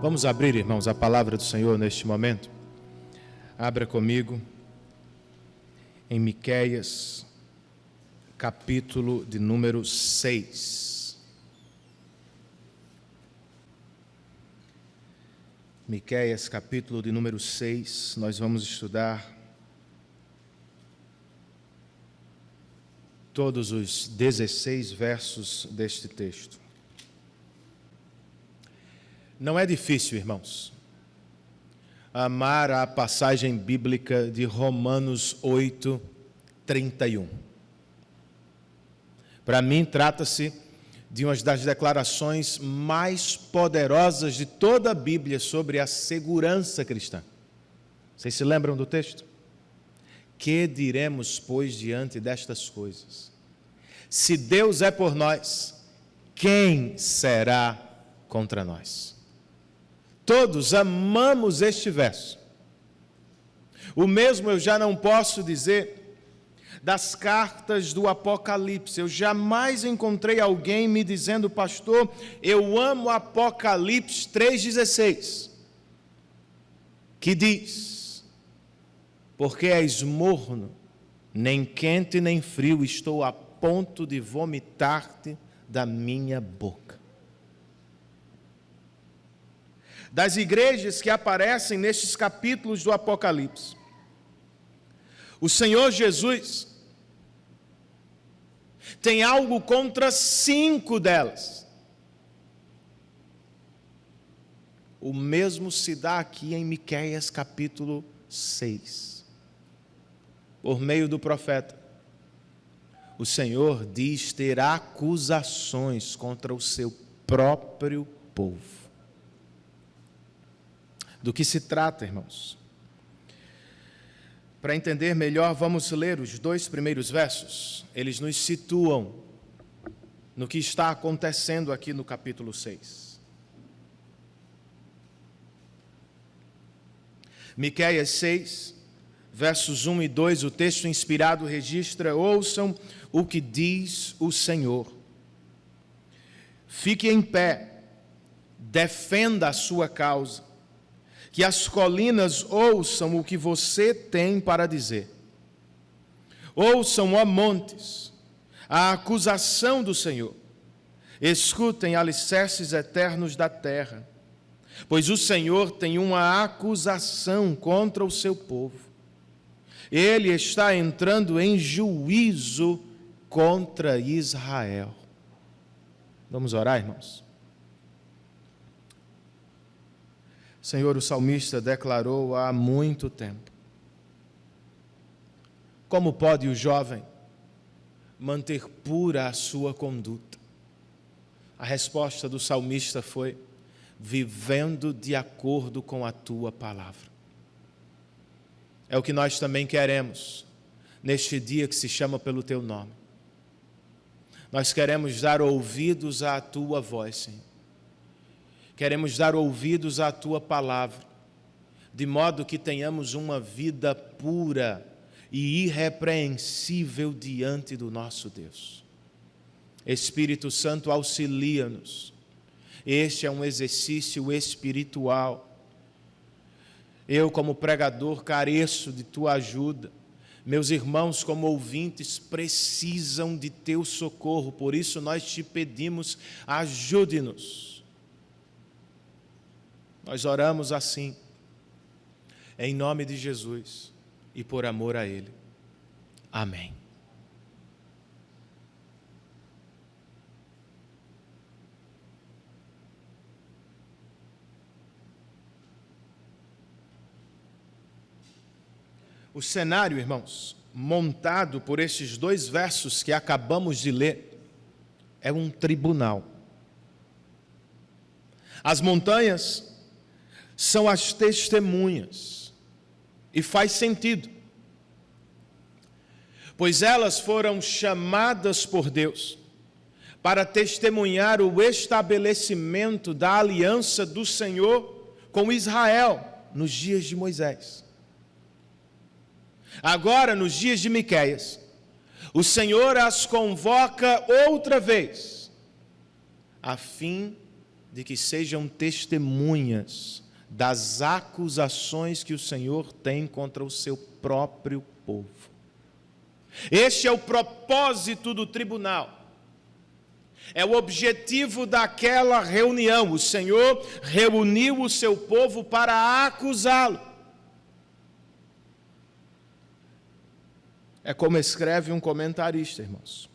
Vamos abrir, irmãos, a palavra do Senhor neste momento. Abra comigo em Miqueias, capítulo de número 6. Miqueias, capítulo de número 6, nós vamos estudar todos os 16 versos deste texto. Não é difícil, irmãos, amar a passagem bíblica de Romanos 8, 31. Para mim, trata-se de uma das declarações mais poderosas de toda a Bíblia sobre a segurança cristã. Vocês se lembram do texto? Que diremos, pois, diante destas coisas? Se Deus é por nós, quem será contra nós? Todos amamos este verso. O mesmo eu já não posso dizer das cartas do Apocalipse. Eu jamais encontrei alguém me dizendo, pastor, eu amo Apocalipse 3,16, que diz, porque és morno, nem quente nem frio, estou a ponto de vomitar-te da minha boca. Das igrejas que aparecem nestes capítulos do Apocalipse, o Senhor Jesus tem algo contra 5 delas. O mesmo se dá aqui em Miqueias capítulo 6. Por meio do profeta, o Senhor diz ter acusações contra o seu próprio povo. Do que se trata, irmãos? Para entender melhor, vamos ler os 2 primeiros versos. Eles nos situam no que está acontecendo aqui no capítulo 6. Miqueias 6, versos 1 e 2, o texto inspirado registra: ouçam o que diz o Senhor. Fique em pé, defenda a sua causa. Que as colinas ouçam o que você tem para dizer. Ouçam, ó montes, a acusação do Senhor. Escutem, alicerces eternos da terra, pois o Senhor tem uma acusação contra o seu povo. Ele está entrando em juízo contra Israel. Vamos orar, irmãos? Senhor, o salmista declarou há muito tempo: como pode o jovem manter pura a sua conduta? A resposta do salmista foi: vivendo de acordo com a tua palavra. É o que nós também queremos neste dia que se chama pelo teu nome. Nós queremos dar ouvidos à tua voz, Senhor. Queremos dar ouvidos à tua palavra, de modo que tenhamos uma vida pura e irrepreensível diante do nosso Deus. Espírito Santo, auxilia-nos. Este é um exercício espiritual. Eu, como pregador, careço de tua ajuda. Meus irmãos, como ouvintes, precisam de teu socorro. Por isso nós te pedimos, ajude-nos. Nós oramos assim, em nome de Jesus e por amor a Ele. Amém. O cenário, irmãos, montado por estes 2 versos que acabamos de ler, é um tribunal. As montanhas são as testemunhas, e faz sentido, pois elas foram chamadas por Deus para testemunhar o estabelecimento da aliança do Senhor com Israel nos dias de Moisés. Agora, nos dias de Miqueias, o Senhor as convoca outra vez, a fim de que sejam testemunhas das acusações que o Senhor tem contra o seu próprio povo. Este é o propósito do tribunal. É o objetivo daquela reunião. O Senhor reuniu o seu povo para acusá-lo. É como escreve um comentarista, irmãos.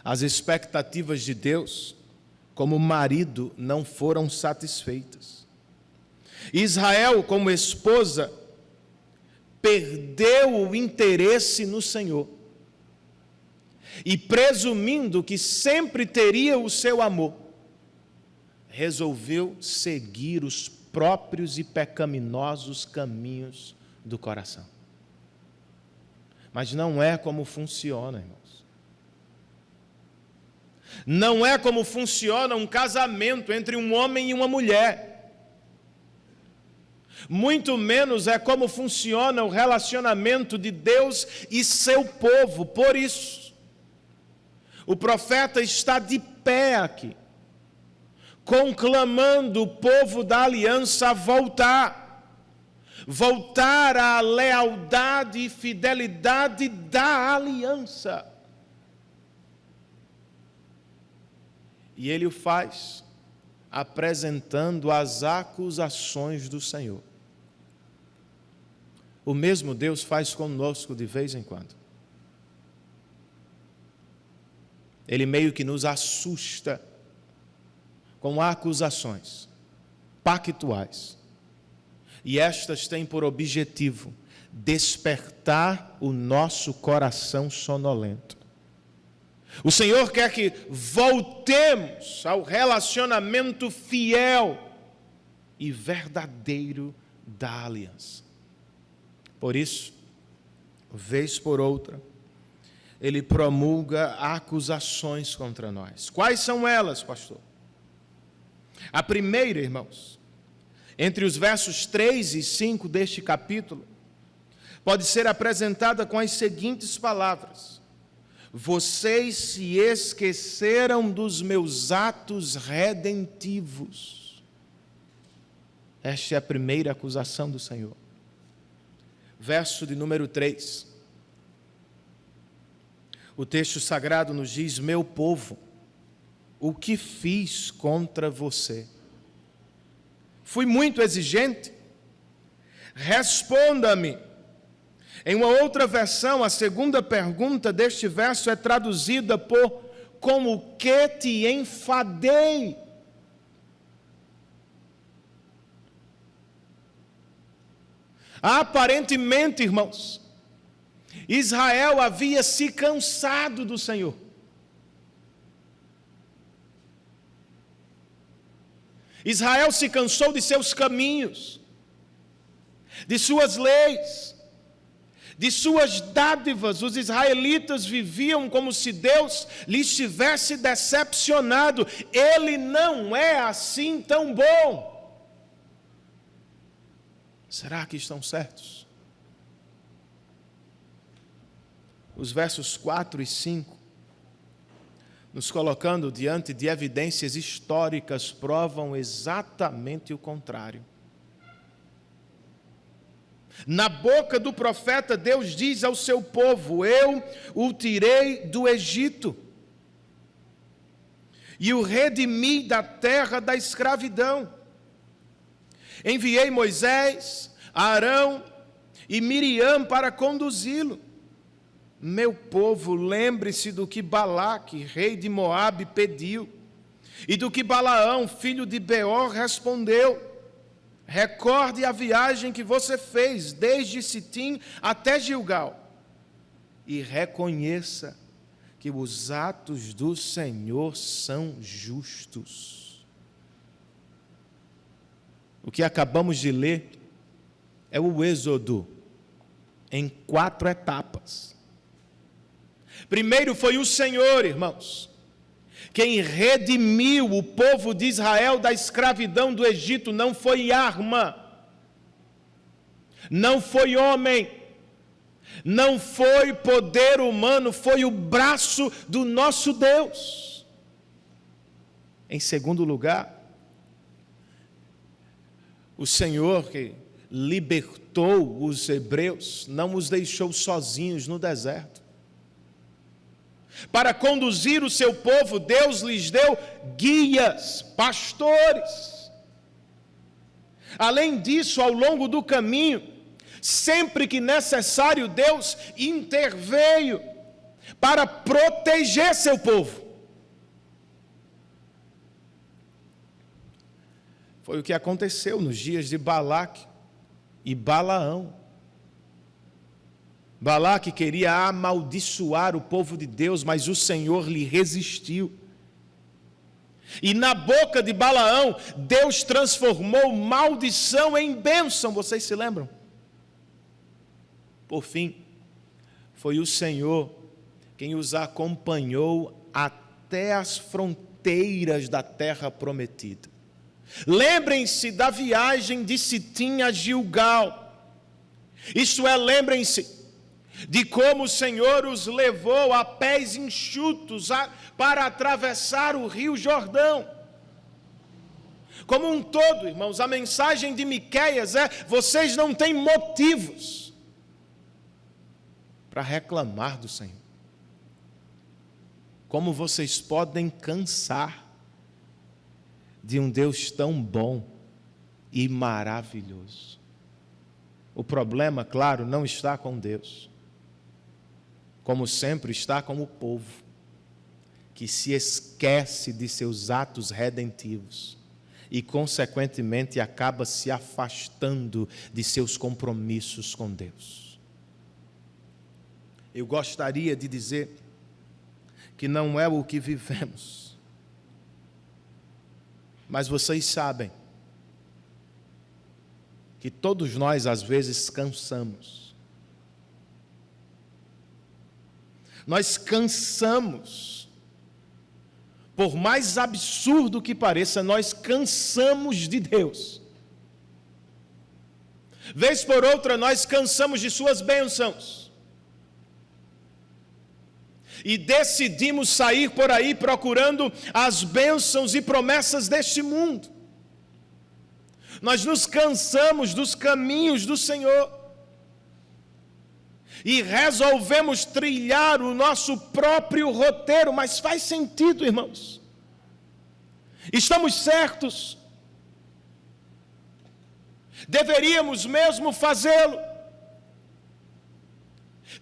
As expectativas de Deus, como marido, não foram satisfeitas. Israel, como esposa, perdeu o interesse no Senhor. E presumindo que sempre teria o seu amor, resolveu seguir os próprios e pecaminosos caminhos do coração. Mas não é como funciona, irmãos. Não é como funciona um casamento entre um homem e uma mulher. Muito menos é como funciona o relacionamento de Deus e seu povo. Por isso, o profeta está de pé aqui, conclamando o povo da aliança a voltar à lealdade e fidelidade da aliança. E ele o faz apresentando as acusações do Senhor. O mesmo Deus faz conosco de vez em quando. Ele meio que nos assusta com acusações pactuais. E estas têm por objetivo despertar o nosso coração sonolento. O Senhor quer que voltemos ao relacionamento fiel e verdadeiro da aliança. Por isso, vez por outra, Ele promulga acusações contra nós. Quais são elas, pastor? A primeira, irmãos, entre os versos 3 e 5 deste capítulo, pode ser apresentada com as seguintes palavras: vocês se esqueceram dos meus atos redentivos. Esta é a primeira acusação do Senhor. Verso de número 3. O texto sagrado nos diz: meu povo, o que fiz contra você? Fui muito exigente? Responda-me. Em uma outra versão, a segunda pergunta deste verso é traduzida por: com o que te enfadei? Aparentemente, irmãos, Israel havia se cansado do Senhor. Israel se cansou de seus caminhos, de suas leis, de suas dádivas. Os israelitas viviam como se Deus lhes tivesse decepcionado. Ele não é assim tão bom. Será que estão certos? Os versos 4 e 5, nos colocando diante de evidências históricas, provam exatamente o contrário. Na boca do profeta, Deus diz ao seu povo: eu o tirei do Egito e o redimi da terra da escravidão. Enviei Moisés, Arão e Miriam para conduzi-lo. Meu povo, lembre-se do que Balaque, rei de Moabe, pediu, e do que Balaão, filho de Beor, respondeu. Recorde a viagem que você fez, desde Sitim até Gilgal, e reconheça que os atos do Senhor são justos. O que acabamos de ler é o Êxodo, em 4 etapas. Primeiro foi o Senhor, irmãos, quem redimiu o povo de Israel da escravidão do Egito. Não foi arma, não foi homem, não foi poder humano, foi o braço do nosso Deus. Em segundo lugar, o Senhor que libertou os hebreus não os deixou sozinhos no deserto. Para conduzir o seu povo, Deus lhes deu guias, pastores. Além disso, ao longo do caminho, sempre que necessário, Deus interveio para proteger seu povo. Foi o que aconteceu nos dias de Balaque e Balaão. Balaque queria amaldiçoar o povo de Deus, mas o Senhor lhe resistiu. E na boca de Balaão, Deus transformou maldição em bênção, vocês se lembram? Por fim, foi o Senhor quem os acompanhou até as fronteiras da terra prometida. Lembrem-se da viagem de Sitim a Gilgal. Isto é, lembrem-se de como o Senhor os levou a pés enxutos para atravessar o rio Jordão. Como um todo, irmãos, a mensagem de Miqueias é: vocês não têm motivos para reclamar do Senhor. Como vocês podem cansar de um Deus tão bom e maravilhoso? O problema, claro, não está com Deus. Como sempre, está com o povo, que se esquece de seus atos redentivos e, consequentemente, acaba se afastando de seus compromissos com Deus. Eu gostaria de dizer que não é o que vivemos, mas vocês sabem que todos nós, às vezes, cansamos. Nós cansamos, por mais absurdo que pareça, nós cansamos de Deus. Vez por outra, nós cansamos de suas bênçãos. E decidimos sair por aí procurando as bênçãos e promessas deste mundo. Nós nos cansamos dos caminhos do Senhor. E resolvemos trilhar o nosso próprio roteiro, mas faz sentido, irmãos. Estamos certos. Deveríamos mesmo fazê-lo.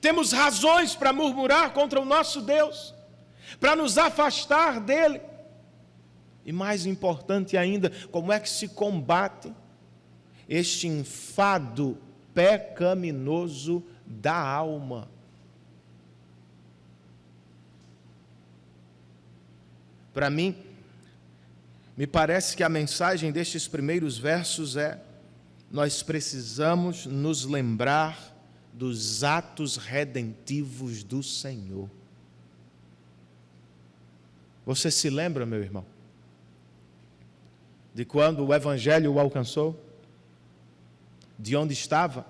Temos razões para murmurar contra o nosso Deus, para nos afastar dele. E mais importante ainda, como é que se combate este enfado pecaminoso da alma? Para mim, me parece que a mensagem destes primeiros versos é: nós precisamos nos lembrar dos atos redentivos do Senhor. Você se lembra, meu irmão, de quando o Evangelho o alcançou? De onde estava?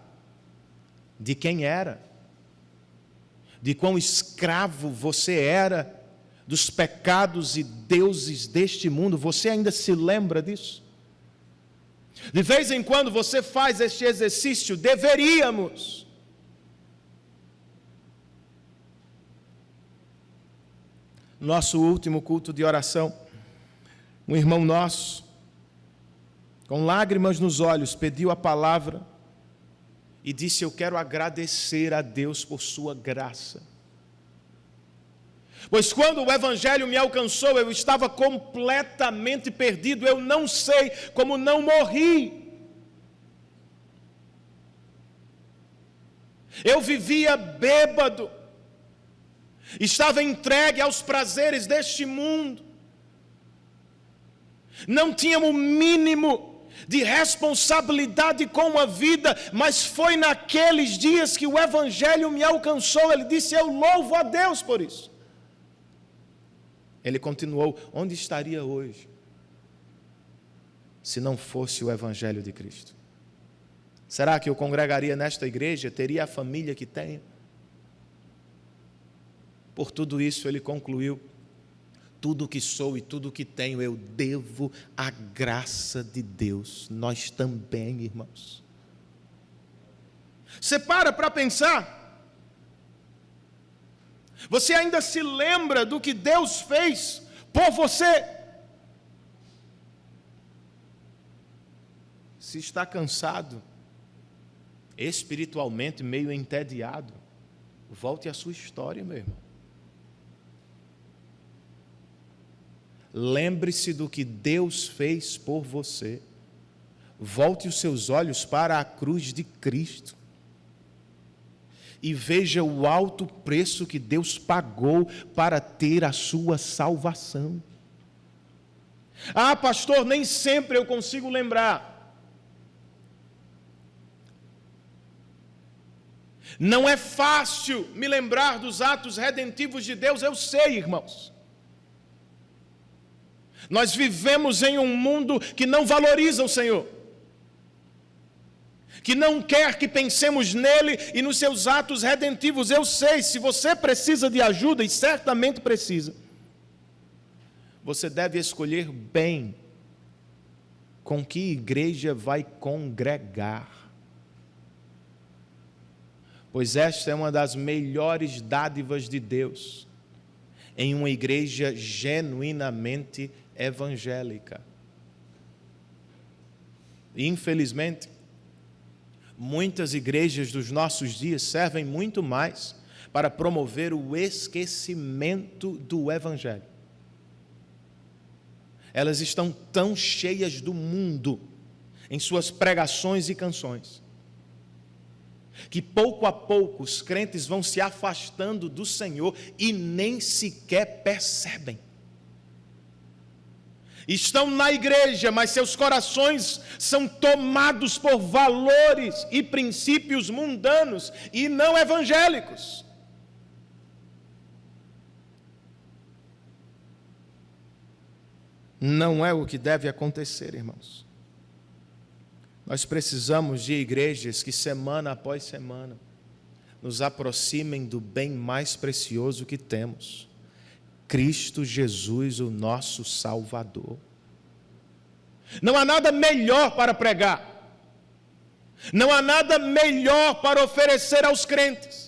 De quem era? De quão escravo você era dos pecados e deuses deste mundo? Você ainda se lembra disso? De vez em quando você faz este exercício. Deveríamos. Nosso último culto de oração, um irmão nosso, com lágrimas nos olhos, pediu a palavra e disse: eu quero agradecer a Deus por sua graça. Pois quando o Evangelho me alcançou, eu estava completamente perdido. Eu não sei como não morri. Eu vivia bêbado. Estava entregue aos prazeres deste mundo. Não tinha o mínimo de responsabilidade com a vida, mas foi naqueles dias que o Evangelho me alcançou. Ele disse: eu louvo a Deus por isso. Ele continuou: onde estaria hoje se não fosse o Evangelho de Cristo? Será que eu congregaria nesta igreja? Teria a família que tenho? Por tudo isso ele concluiu: Tudo o que sou e tudo o que tenho eu devo à graça de Deus. Nós também, irmãos. Você para pensar. Você ainda se lembra do que Deus fez por você? Se está cansado, espiritualmente meio entediado, volte à sua história, meu irmão. Lembre-se do que Deus fez por você. Volte os seus olhos para a cruz de Cristo e veja o alto preço que Deus pagou para ter a sua salvação. Ah, pastor, nem sempre eu consigo lembrar. Não é fácil me lembrar dos atos redentivos de Deus, eu sei, irmãos. Nós vivemos em um mundo que não valoriza o Senhor, que não quer que pensemos nele e nos seus atos redentivos. Eu sei, se você precisa de ajuda, e certamente precisa, você deve escolher bem com que igreja vai congregar. Pois esta é uma das melhores dádivas de Deus, em uma igreja genuinamente evangélica. Infelizmente, muitas igrejas dos nossos dias servem muito mais para promover o esquecimento do Evangelho. Elas estão tão cheias do mundo em suas pregações e canções, que pouco a pouco os crentes vão se afastando do Senhor e nem sequer percebem. Estão na igreja, mas seus corações são tomados por valores e princípios mundanos e não evangélicos. Não é o que deve acontecer, irmãos. Nós precisamos de igrejas que semana após semana nos aproximem do bem mais precioso que temos, Cristo Jesus, o nosso Salvador. Não há nada melhor para pregar, não há nada melhor para oferecer aos crentes.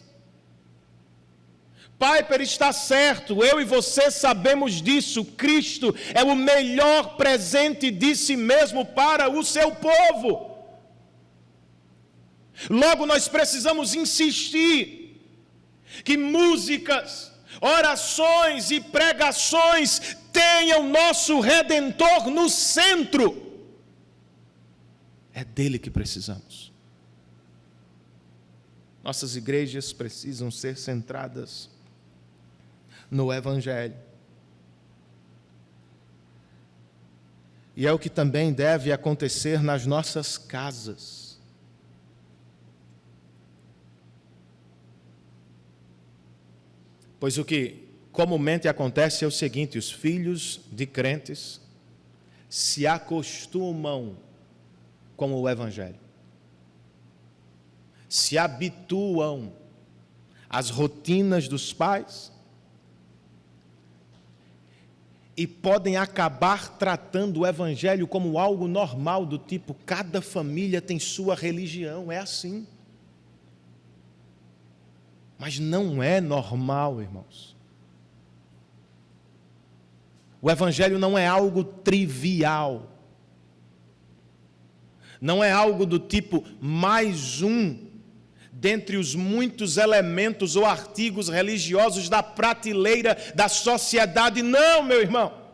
Piper está certo, eu e você sabemos disso. Cristo é o melhor presente de si mesmo para o seu povo. Logo, nós precisamos insistir que músicas, orações e pregações tenham nosso Redentor no centro. É dele que precisamos. Nossas igrejas precisam ser centradas no Evangelho. E é o que também deve acontecer nas nossas casas. Pois o que comumente acontece é o seguinte: os filhos de crentes se acostumam com o Evangelho, se habituam às rotinas dos pais e podem acabar tratando o Evangelho como algo normal, do tipo, cada família tem sua religião, é assim. Mas não é normal, irmãos. O Evangelho não é algo trivial. Não é algo do tipo mais um dentre os muitos elementos ou artigos religiosos da prateleira da sociedade. Não, meu irmão.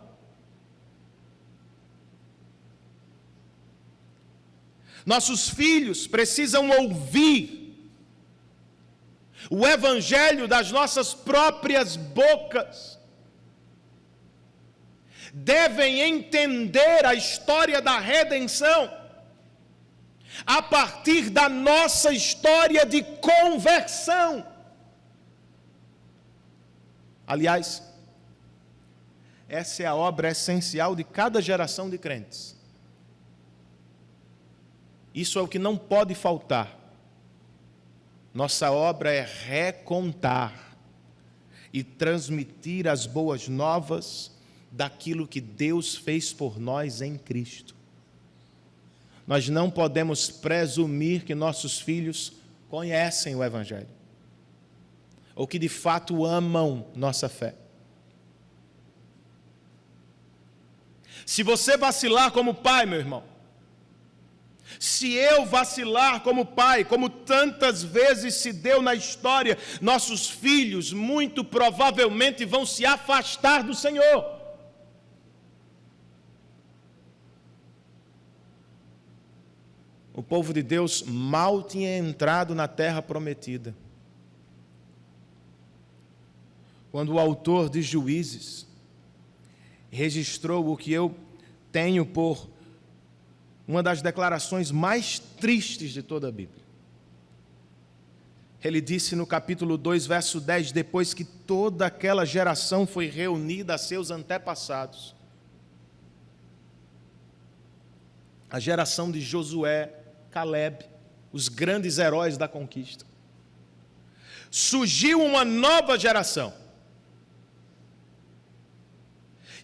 Nossos filhos precisam ouvir o Evangelho das nossas próprias bocas. Devem entender a história da redenção a partir da nossa história de conversão. Aliás, essa é a obra essencial de cada geração de crentes. Isso é o que não pode faltar. Nossa obra é recontar e transmitir as boas novas daquilo que Deus fez por nós em Cristo. Nós não podemos presumir que nossos filhos conhecem o Evangelho, ou que de fato amam nossa fé. Se você vacilar como pai, meu irmão, se eu vacilar como pai, como tantas vezes se deu na história, nossos filhos muito provavelmente vão se afastar do Senhor. O povo de Deus mal tinha entrado na terra prometida, quando o autor de Juízes registrou o que eu tenho por uma das declarações mais tristes de toda a Bíblia. Ele disse no capítulo 2, verso 10, depois que toda aquela geração foi reunida a seus antepassados, a geração de Josué, Caleb, os grandes heróis da conquista, surgiu uma nova geração.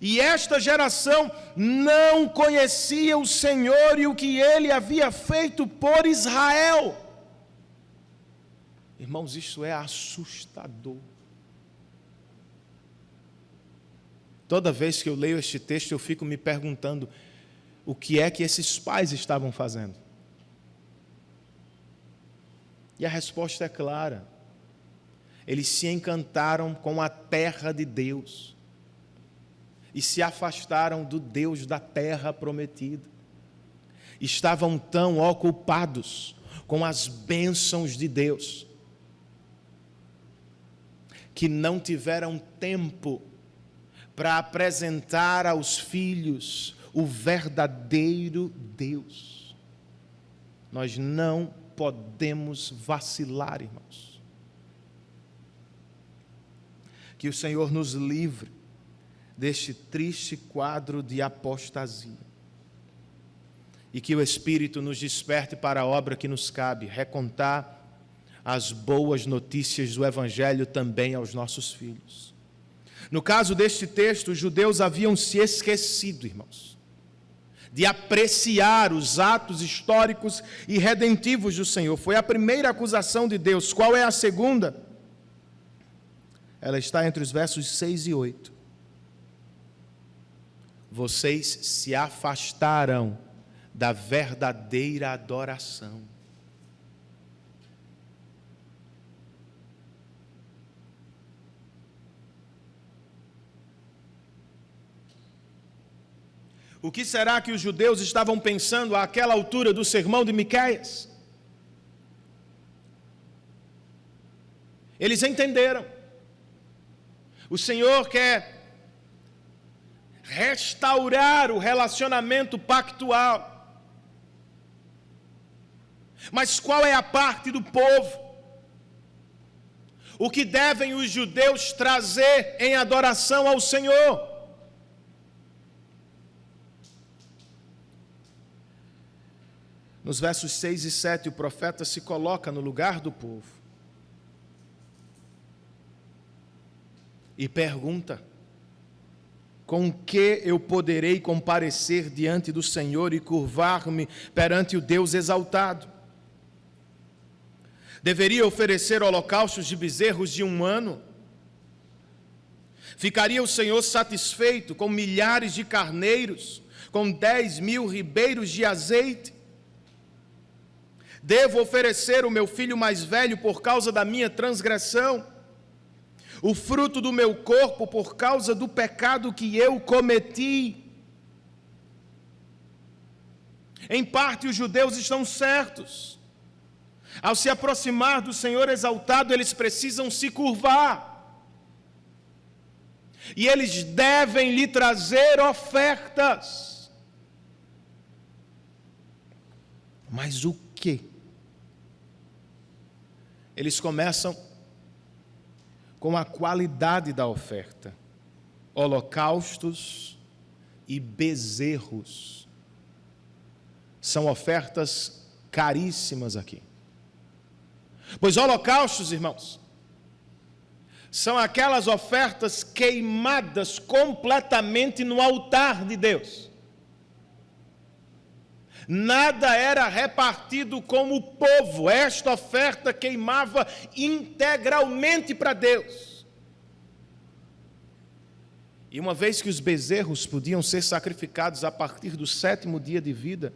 E esta geração não conhecia o Senhor e o que Ele havia feito por Israel. Irmãos, isso é assustador. Toda vez que eu leio este texto, eu fico me perguntando o que é que esses pais estavam fazendo. E a resposta é clara. Eles se encantaram com a terra de Deus e se afastaram do Deus da terra prometida. Estavam tão ocupados com as bênçãos de Deus que não tiveram tempo para apresentar aos filhos o verdadeiro Deus. Nós não podemos vacilar, irmãos. Que o Senhor nos livre deste triste quadro de apostasia. E que o Espírito nos desperte para a obra que nos cabe, recontar as boas notícias do Evangelho também aos nossos filhos. No caso deste texto, os judeus haviam se esquecido, irmãos, de apreciar os atos históricos e redentivos do Senhor. Foi a primeira acusação de Deus. Qual é a segunda? Ela está entre os versos 6 e 8. Vocês se afastaram da verdadeira adoração. O que será que os judeus estavam pensando àquela altura do sermão de Miqueias? Eles entenderam. O Senhor quer restaurar o relacionamento pactual. Mas qual é a parte do povo? O que devem os judeus trazer em adoração ao Senhor? Nos versos 6 e 7, o profeta se coloca no lugar do povo e pergunta: com que eu poderei comparecer diante do Senhor e curvar-me perante o Deus exaltado? Deveria oferecer holocaustos de bezerros de 1 ano? Ficaria o Senhor satisfeito com milhares de carneiros, com 10.000 ribeiros de azeite? Devo oferecer o meu filho mais velho por causa da minha transgressão, o fruto do meu corpo por causa do pecado que eu cometi? Em parte, os judeus estão certos. Ao se aproximar do Senhor exaltado, eles precisam se curvar. E eles devem lhe trazer ofertas. Mas o quê? Eles começam com a qualidade da oferta: holocaustos e bezerros. São ofertas caríssimas aqui. Pois holocaustos, irmãos, são aquelas ofertas queimadas completamente no altar de Deus. Nada era repartido com o povo. Esta oferta queimava integralmente para Deus. E uma vez que os bezerros podiam ser sacrificados a partir do 7º dia de vida,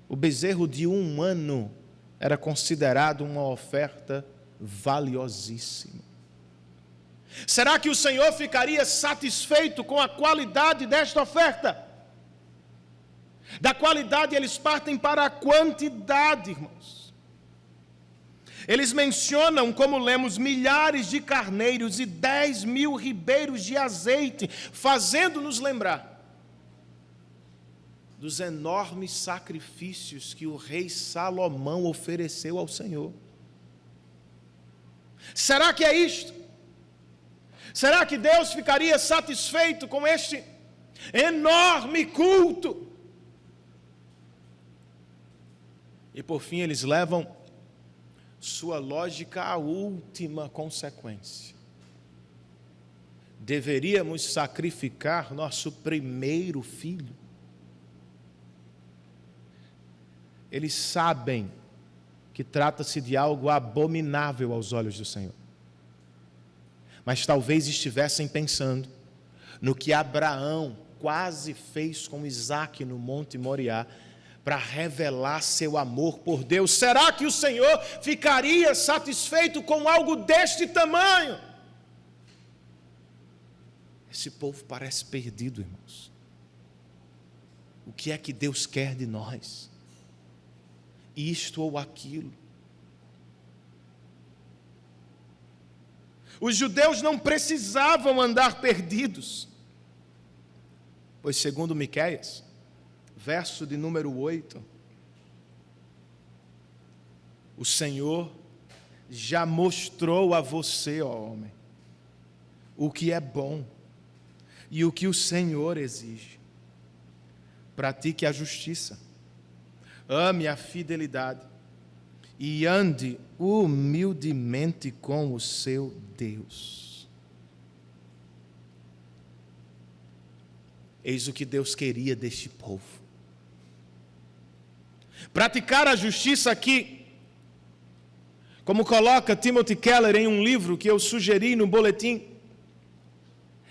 o bezerro de 1 ano era considerado uma oferta valiosíssima. Será que o Senhor ficaria satisfeito com a qualidade desta oferta? Da qualidade eles partem para a quantidade, irmãos. Eles mencionam, como lemos, milhares de carneiros e 10.000 ribeiros de azeite, fazendo-nos lembrar dos enormes sacrifícios que o rei Salomão ofereceu ao Senhor. Será que é isto? Será que Deus ficaria satisfeito com este enorme culto? E por fim eles levam sua lógica à última consequência. Deveríamos sacrificar nosso primeiro filho. Eles sabem que trata-se de algo abominável aos olhos do Senhor. Mas talvez estivessem pensando no que Abraão quase fez com Isaque no Monte Moriá, para revelar seu amor por Deus. Será que o Senhor ficaria satisfeito com algo deste tamanho? Esse povo parece perdido, irmãos. O que é que Deus quer de nós? Isto ou aquilo? Os judeus não precisavam andar perdidos, pois segundo Miqueias, verso de número 8, o Senhor já mostrou a você, ó homem, o que é bom e o que o Senhor exige. Pratique a justiça, ame a fidelidade e ande humildemente com o seu Deus. Eis o que Deus queria deste povo. Praticar a justiça aqui, como coloca Timothy Keller em um livro que eu sugeri no boletim,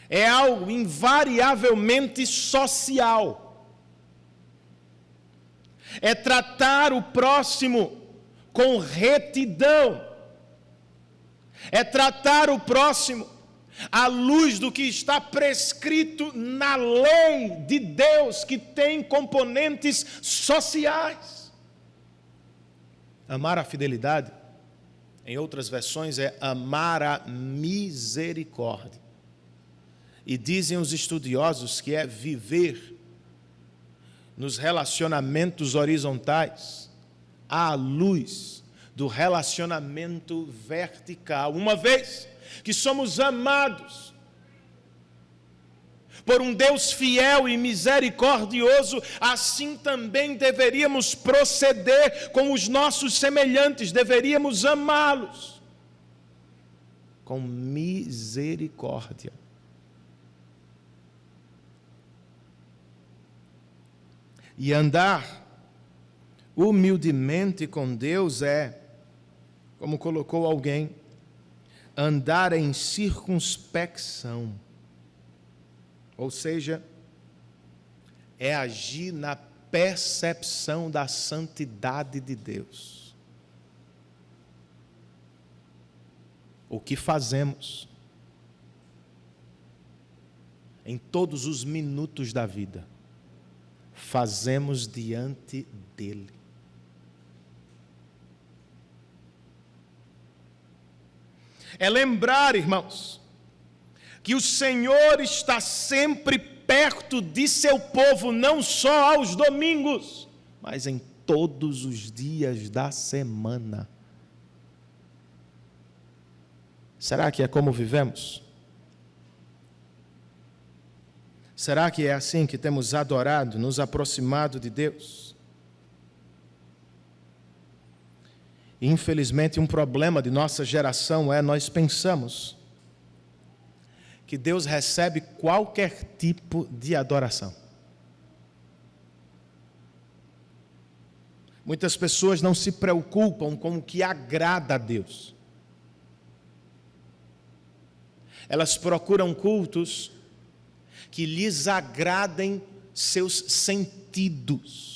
é algo invariavelmente social. É tratar o próximo com retidão. É tratar o próximo à luz do que está prescrito na lei de Deus, que tem componentes sociais. Amar a fidelidade, em outras versões, é amar a misericórdia. E dizem os estudiosos que é viver nos relacionamentos horizontais à luz do relacionamento vertical. Uma vez que somos amados por um Deus fiel e misericordioso, assim também deveríamos proceder com os nossos semelhantes, deveríamos amá-los com misericórdia. E andar humildemente com Deus é, como colocou alguém, andar em circunspecção. Ou seja, é agir na percepção da santidade de Deus. O que fazemos em todos os minutos da vida, fazemos diante dele. É lembrar, irmãos, que o Senhor está sempre perto de seu povo, não só aos domingos, mas em todos os dias da semana. Será que é como vivemos? Será que é assim que temos adorado, nos aproximado de Deus? Infelizmente, um problema de nossa geração é nós pensamos que Deus recebe qualquer tipo de adoração. Muitas pessoas não se preocupam com o que agrada a Deus. Elas procuram cultos que lhes agradem seus sentidos.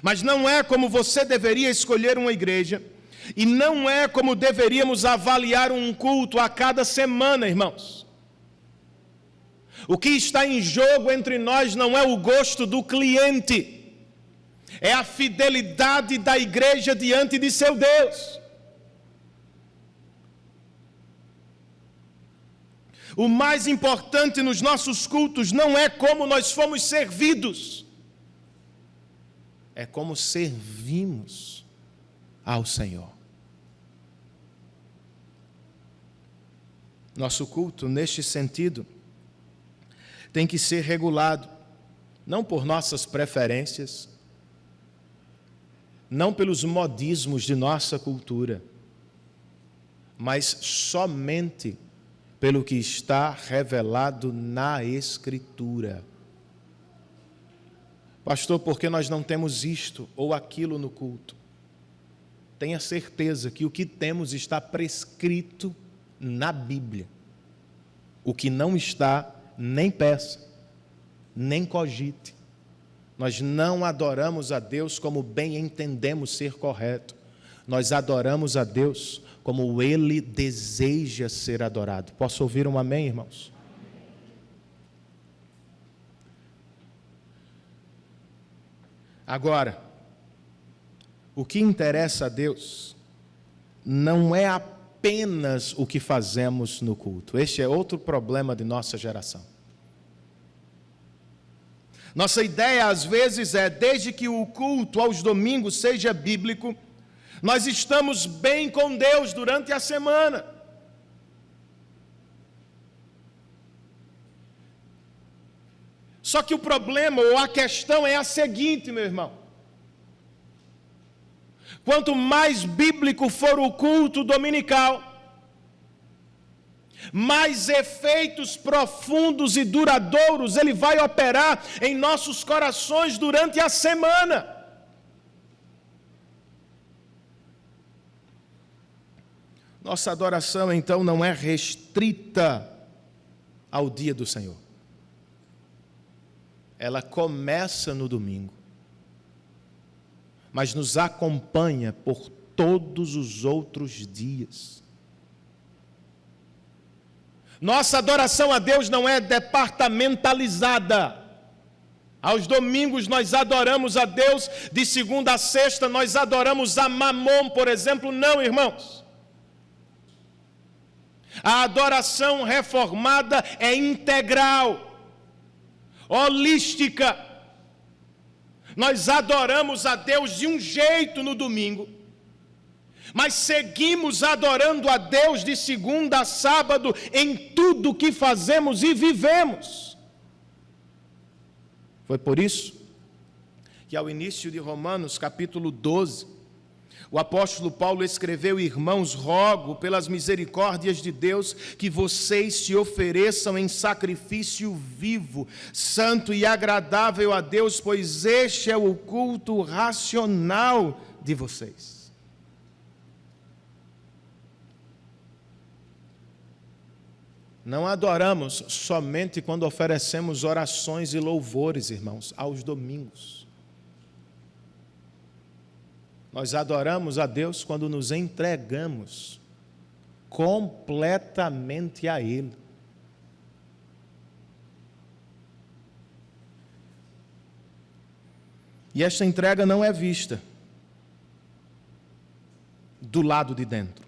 Mas não é como você deveria escolher uma igreja, e não é como deveríamos avaliar um culto a cada semana, irmãos. O que está em jogo entre nós não é o gosto do cliente, é a fidelidade da igreja diante de seu Deus. O mais importante nos nossos cultos não é como nós fomos servidos, é como servimos ao Senhor. Nosso culto, neste sentido, tem que ser regulado, não por nossas preferências, não pelos modismos de nossa cultura, mas somente pelo que está revelado na Escritura. Pastor, por que nós não temos isto ou aquilo no culto? Tenha certeza que o que temos está prescrito na Bíblia. O que não está, nem peça, nem cogite. Nós não adoramos a Deus como bem entendemos ser correto. Nós adoramos a Deus como Ele deseja ser adorado. Posso ouvir um amém, irmãos? Agora, o que interessa a Deus não é apenas o que fazemos no culto. Este é outro problema de nossa geração. Nossa ideia, às vezes, é, desde que o culto aos domingos seja bíblico, nós estamos bem com Deus durante a semana. Só que o problema, ou a questão é a seguinte, meu irmão. Quanto mais bíblico for o culto dominical, mais efeitos profundos e duradouros ele vai operar em nossos corações durante a semana. Nossa adoração, então, não é restrita ao dia do Senhor. Ela começa no domingo, mas nos acompanha por todos os outros dias. Nossa adoração a Deus não é departamentalizada. Aos domingos nós adoramos a Deus, de segunda a sexta nós adoramos a Mamon, por exemplo. Não, irmãos. A adoração reformada é integral, holística. Nós adoramos a Deus de um jeito no domingo, mas seguimos adorando a Deus de segunda a sábado em tudo que fazemos e vivemos. Foi por isso que ao início de Romanos, capítulo 12, o apóstolo Paulo escreveu: irmãos, rogo pelas misericórdias de Deus que vocês se ofereçam em sacrifício vivo, santo e agradável a Deus, pois este é o culto racional de vocês. Não adoramos somente quando oferecemos orações e louvores, irmãos, aos domingos. Nós adoramos a Deus quando nos entregamos completamente a Ele. E esta entrega não é vista do lado de dentro.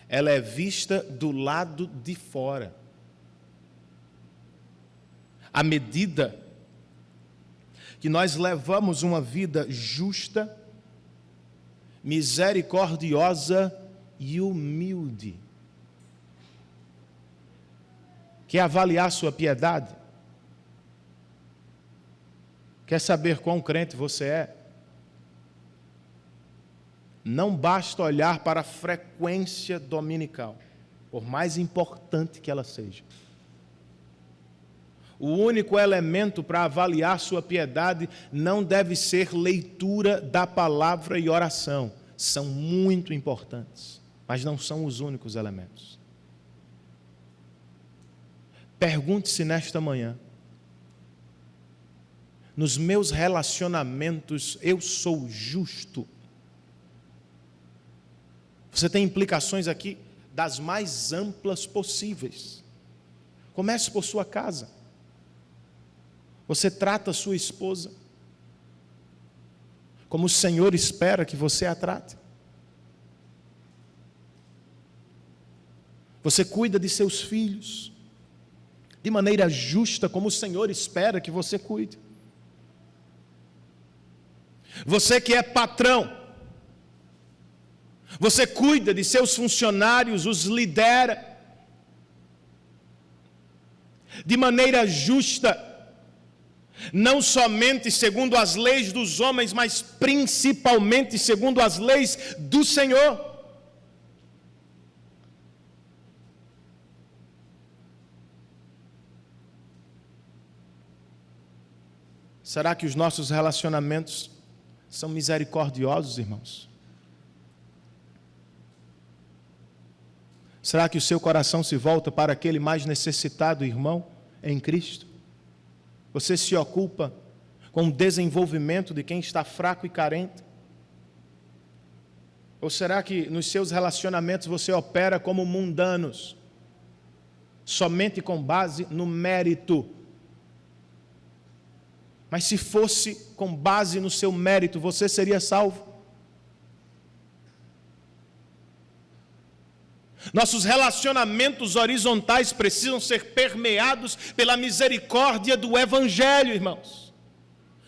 Ela é vista do lado de fora. À medida que nós levamos uma vida justa, misericordiosa e humilde. Quer avaliar sua piedade? Quer saber quão crente você é? Não basta olhar para a frequência dominical, por mais importante que ela seja. O único elemento para avaliar sua piedade não deve ser leitura da palavra e oração. São muito importantes, mas não são os únicos elementos. Pergunte-se nesta manhã: nos meus relacionamentos eu sou justo? Você tem implicações aqui das mais amplas possíveis. Comece por sua casa. Você trata a sua esposa como o Senhor espera que você a trate? Você cuida de seus filhos de maneira justa, como o Senhor espera que você cuide? Você que é patrão, você cuida de seus funcionários, os lidera de maneira justa, não somente segundo as leis dos homens, mas principalmente segundo as leis do Senhor. Será que os nossos relacionamentos são misericordiosos, irmãos? Será que o seu coração se volta para aquele mais necessitado irmão em Cristo? Você se ocupa com o desenvolvimento de quem está fraco e carente? Ou será que nos seus relacionamentos você opera como mundanos, somente com base no mérito? Mas se fosse com base no seu mérito, você seria salvo? Nossos relacionamentos horizontais precisam ser permeados pela misericórdia do Evangelho, irmãos.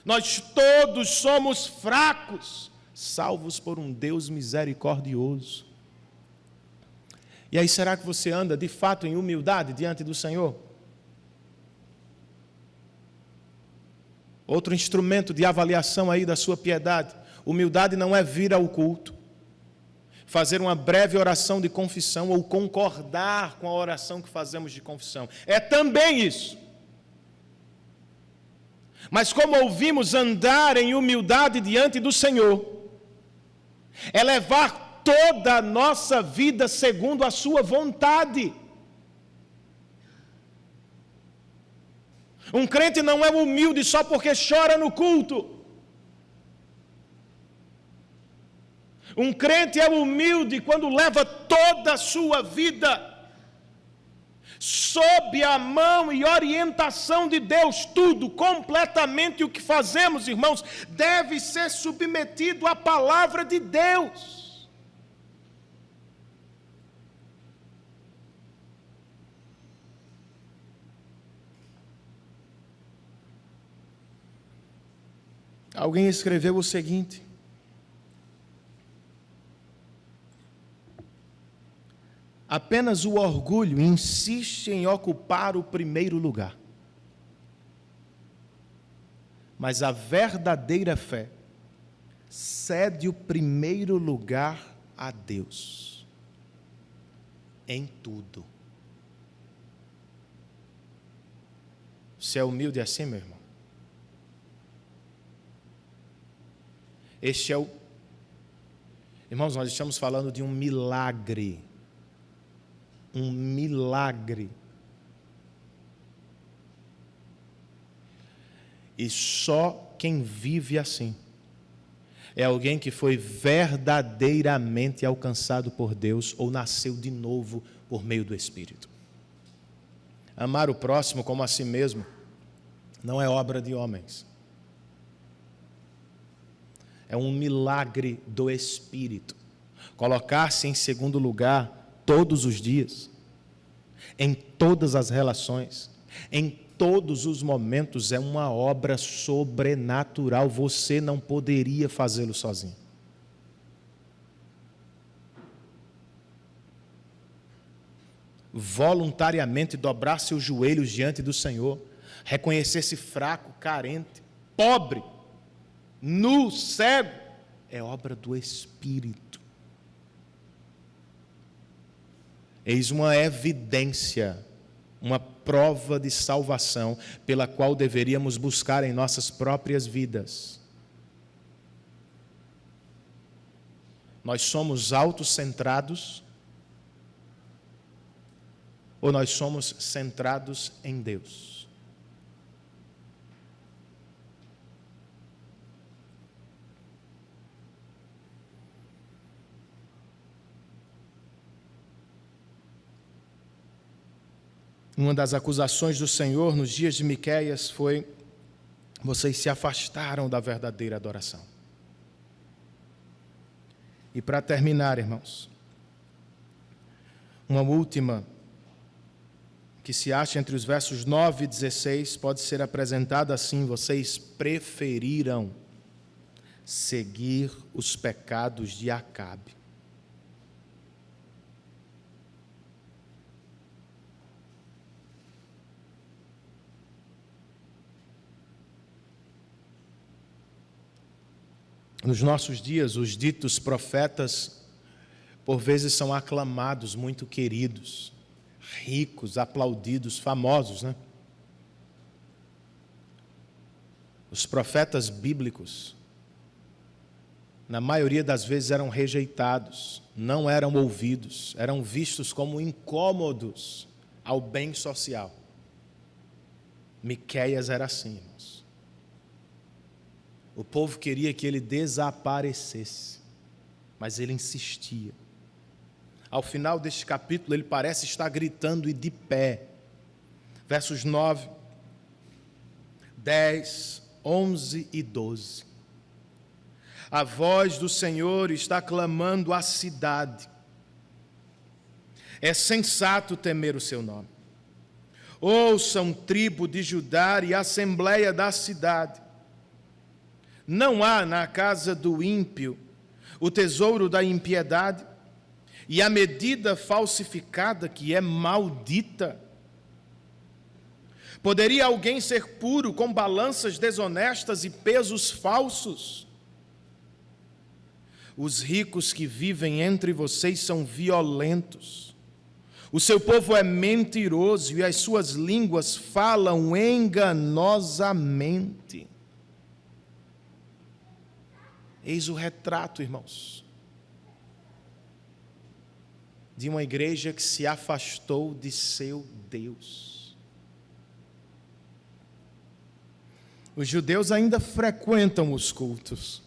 Nós todos somos fracos, salvos por um Deus misericordioso. E aí, será que você anda de fato em humildade diante do Senhor? Outro instrumento de avaliação aí da sua piedade. Humildade não é vir ao culto, fazer uma breve oração de confissão ou concordar com a oração que fazemos de confissão. É também isso. Mas como ouvimos, andar em humildade diante do Senhor é levar toda a nossa vida segundo a sua vontade. Um crente não é humilde só porque chora no culto. Um crente é humilde quando leva toda a sua vida sob a mão e orientação de Deus. Tudo, completamente o que fazemos, irmãos, deve ser submetido à palavra de Deus. Alguém escreveu o seguinte: apenas o orgulho insiste em ocupar o primeiro lugar, mas a verdadeira fé cede o primeiro lugar a Deus em tudo. Você é humilde assim, meu irmão? Este é o... Irmãos, nós estamos falando de um milagre. Um milagre. E só quem vive assim é alguém que foi verdadeiramente alcançado por Deus ou nasceu de novo por meio do Espírito. Amar o próximo como a si mesmo não é obra de homens. É um milagre do Espírito. Colocar-se em segundo lugar todos os dias, em todas as relações, em todos os momentos, é uma obra sobrenatural. Você não poderia fazê-lo sozinho. Voluntariamente dobrar seus joelhos diante do Senhor, reconhecer-se fraco, carente, pobre, nu, cego, é obra do Espírito. Eis uma evidência, uma prova de salvação pela qual deveríamos buscar em nossas próprias vidas. Nós somos autocentrados ou nós somos centrados em Deus? Uma das acusações do Senhor nos dias de Miqueias foi: vocês se afastaram da verdadeira adoração. E para terminar, irmãos, uma última que se acha entre os versos 9 e 16 pode ser apresentada assim: vocês preferiram seguir os pecados de Acabe. Nos nossos dias, os ditos profetas, por vezes, são aclamados, muito queridos, ricos, aplaudidos, famosos, né? Os profetas bíblicos, na maioria das vezes, eram rejeitados, não eram ouvidos, eram vistos como incômodos ao bem social. Miqueias era assim, irmãos. O povo queria que ele desaparecesse, mas ele insistia. Ao final deste capítulo, ele parece estar gritando e de pé. Versos 9, 10, 11 e 12. A voz do Senhor está clamando à cidade. É sensato temer o seu nome. Ouçam, tribo de Judá e assembleia da cidade. Não há na casa do ímpio o tesouro da impiedade, e a medida falsificada que é maldita. Poderia alguém ser puro com balanças desonestas e pesos falsos? Os ricos que vivem entre vocês são violentos. O seu povo é mentiroso e as suas línguas falam enganosamente. Eis o retrato, irmãos, de uma igreja que se afastou de seu Deus. Os judeus ainda frequentam os cultos.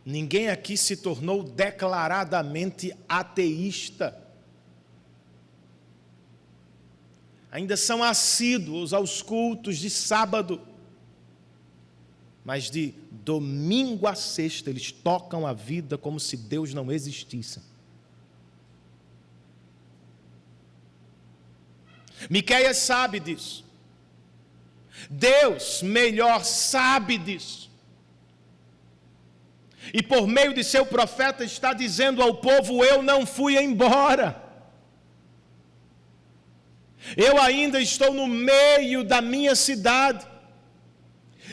Ninguém aqui se tornou declaradamente ateísta. Ainda são assíduos aos cultos de sábado. Mas de domingo a sexta eles tocam a vida como se Deus não existisse. Miqueias sabe disso. Deus melhor sabe disso. E por meio de seu profeta está dizendo ao povo: eu não fui embora. Eu ainda estou no meio da minha cidade.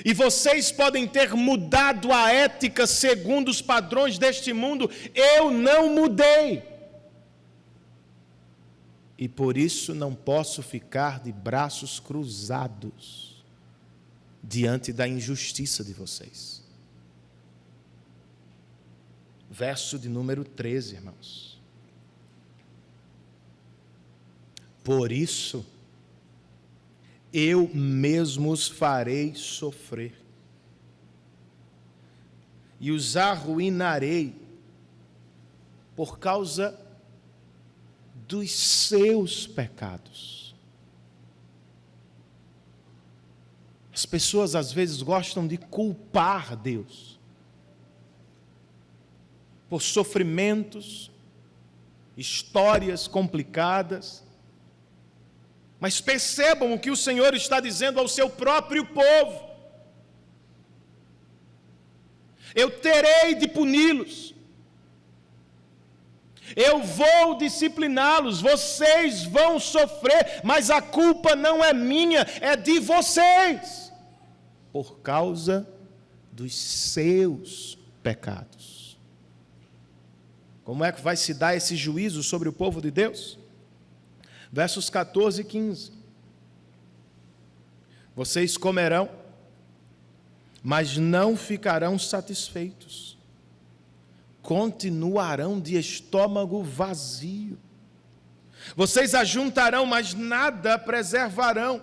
E vocês podem ter mudado a ética segundo os padrões deste mundo. Eu não mudei. E por isso não posso ficar de braços cruzados diante da injustiça de vocês. Verso de número 13, irmãos. Por isso, eu mesmo os farei sofrer, e os arruinarei por causa dos seus pecados. As pessoas às vezes gostam de culpar Deus por sofrimentos, histórias complicadas. Mas percebam o que o Senhor está dizendo ao seu próprio povo: eu terei de puni-los, eu vou discipliná-los, vocês vão sofrer, mas a culpa não é minha, é de vocês, por causa dos seus pecados. Como é que vai se dar esse juízo sobre o povo de Deus? Versos 14 e 15. Vocês comerão, mas não ficarão satisfeitos. Continuarão de estômago vazio. Vocês ajuntarão, mas nada preservarão.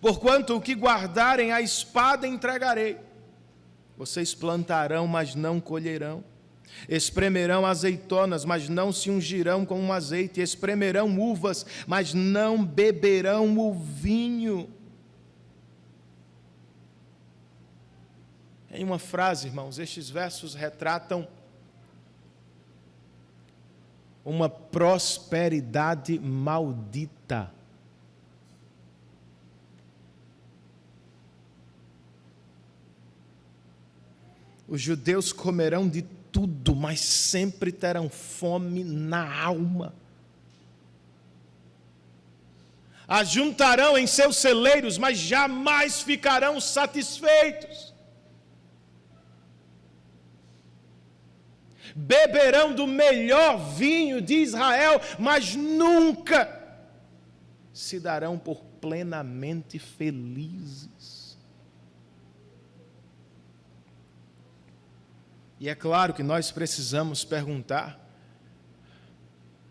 Porquanto o que guardarem a espada entregarei. Vocês plantarão, mas não colherão. Espremerão azeitonas, mas não se ungirão com um azeite. Espremerão uvas, mas não beberão o vinho. Em uma frase, irmãos, estes versos retratam uma prosperidade maldita. Os judeus comerão de tudo, mas sempre terão fome na alma. Ajuntarão em seus celeiros, mas jamais ficarão satisfeitos. Beberão do melhor vinho de Israel, mas nunca se darão por plenamente felizes. E é claro que nós precisamos perguntar: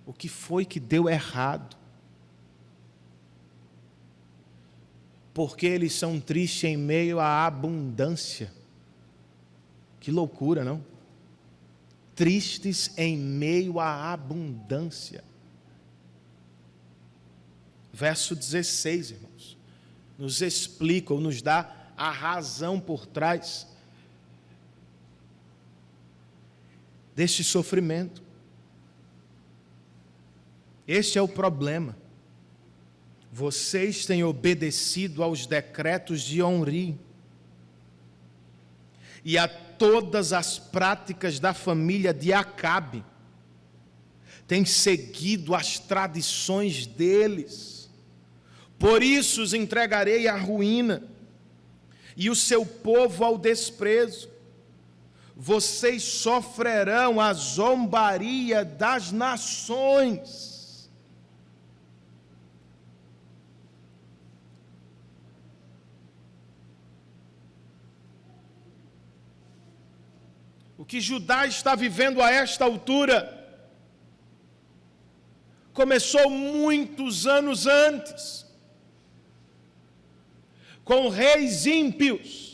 o que foi que deu errado? Porque eles são tristes em meio à abundância. Que loucura, não? Tristes em meio à abundância. Verso 16, irmãos, nos explica ou nos dá a razão por trás deste sofrimento. Este é o problema. Vocês têm obedecido aos decretos de Omri e a todas as práticas da família de Acabe. Têm seguido as tradições deles. Por isso os entregarei à ruína e o seu povo ao desprezo. Vocês sofrerão a zombaria das nações. O que Judá está vivendo a esta altura começou muitos anos antes, com reis ímpios,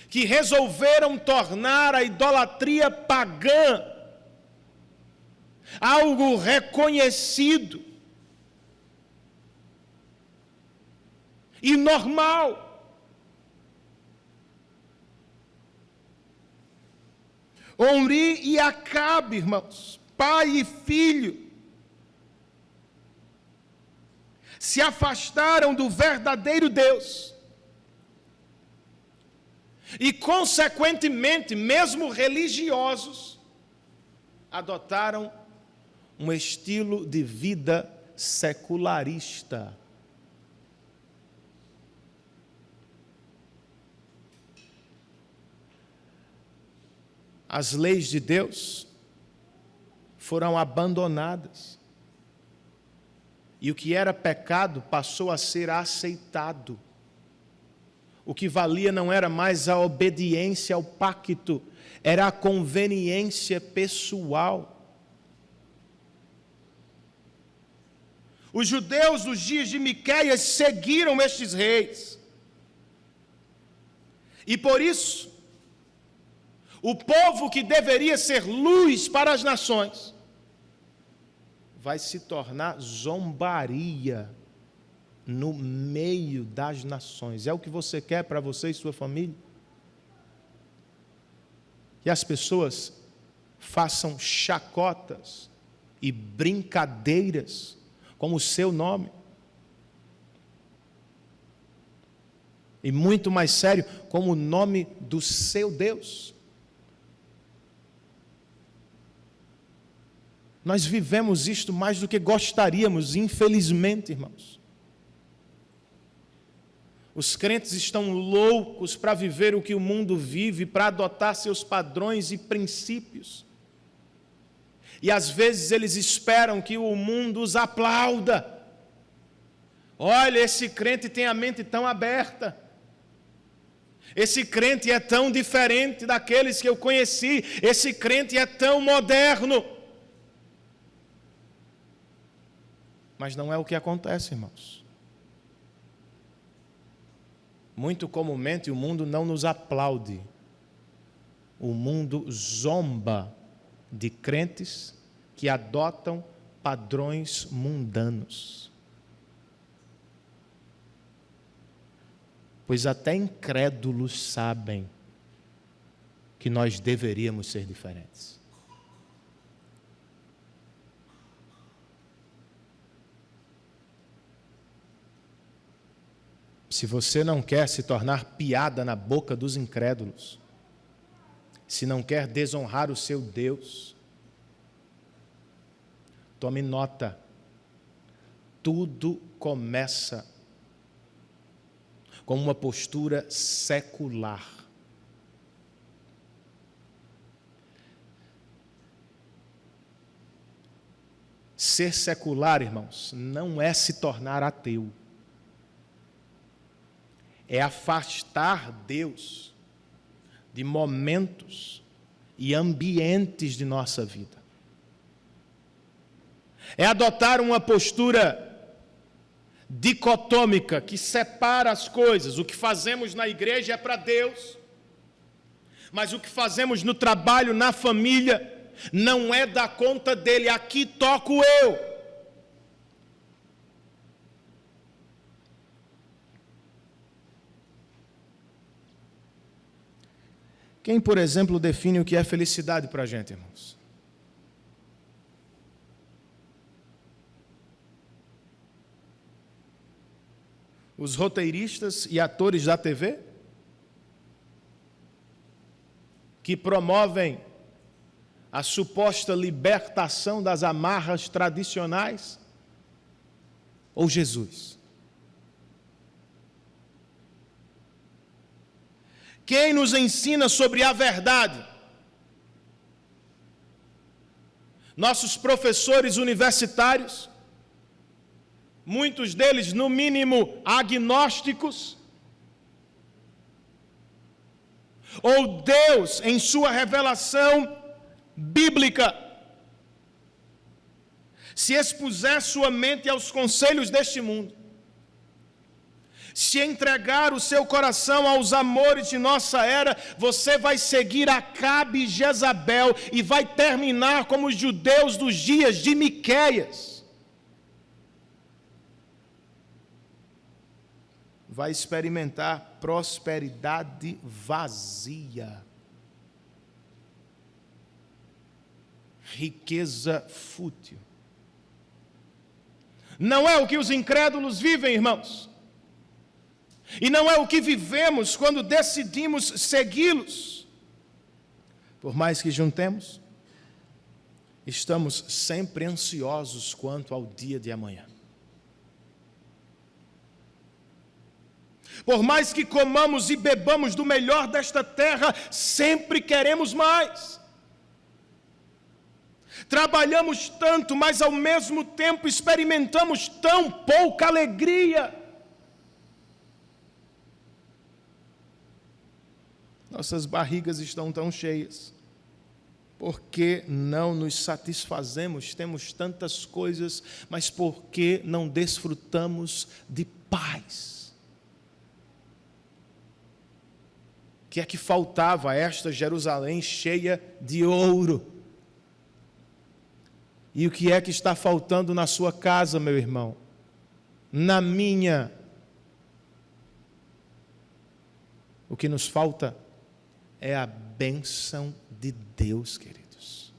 que resolveram tornar a idolatria pagã algo reconhecido e normal. Omri e Acabe, irmãos, pai e filho, se afastaram do verdadeiro Deus. E, consequentemente, mesmo religiosos, adotaram um estilo de vida secularista. As leis de Deus foram abandonadas. E o que era pecado passou a ser aceitado. O que valia não era mais a obediência ao pacto, era a conveniência pessoal. Os judeus dos dias de Miqueias seguiram estes reis. E por isso, o povo que deveria ser luz para as nações, vai se tornar zombaria no meio das nações. É o que você quer para você e sua família? Que as pessoas façam chacotas e brincadeiras com o seu nome. E muito mais sério, com o nome do seu Deus. Nós vivemos isto mais do que gostaríamos, infelizmente, irmãos. Os crentes estão loucos para viver o que o mundo vive, para adotar seus padrões e princípios. E às vezes eles esperam que o mundo os aplauda. Olha, esse crente tem a mente tão aberta. Esse crente é tão diferente daqueles que eu conheci. Esse crente é tão moderno. Mas não é o que acontece, irmãos. Muito comumente o mundo não nos aplaude. O mundo zomba de crentes que adotam padrões mundanos. Pois até incrédulos sabem que nós deveríamos ser diferentes. Se você não quer se tornar piada na boca dos incrédulos, se não quer desonrar o seu Deus, tome nota, tudo começa com uma postura secular. Ser secular, irmãos, não é se tornar ateu. É afastar Deus de momentos e ambientes de nossa vida. É adotar uma postura dicotômica que separa as coisas. O que fazemos na igreja é para Deus, mas o que fazemos no trabalho, na família, não é da conta dele. Aqui toco eu. Quem, por exemplo, define o que é felicidade para a gente, irmãos? Os roteiristas e atores da TV? Que promovem a suposta libertação das amarras tradicionais? Ou Jesus? Quem nos ensina sobre a verdade? Nossos professores universitários, muitos deles, no mínimo, agnósticos? Ou Deus, em sua revelação bíblica, se expuser sua mente aos conselhos deste mundo, se entregar o seu coração aos amores de nossa era, você vai seguir Acabe e Jezabel e vai terminar como os judeus dos dias de Miqueias. Vai experimentar prosperidade vazia, riqueza fútil. Não é o que os incrédulos vivem, irmãos. E não é o que vivemos quando decidimos segui-los. Por mais que juntemos, estamos sempre ansiosos quanto ao dia de amanhã. Por mais que comamos e bebamos do melhor desta terra, sempre queremos mais. Trabalhamos tanto, mas ao mesmo tempo experimentamos tão pouca alegria. Nossas barrigas estão tão cheias, porque não nos satisfazemos, temos tantas coisas, mas por que não desfrutamos de paz? O que é que faltava a esta Jerusalém cheia de ouro? E o que é que está faltando na sua casa, meu irmão? Na minha? O que nos falta é a bênção de Deus, queridos.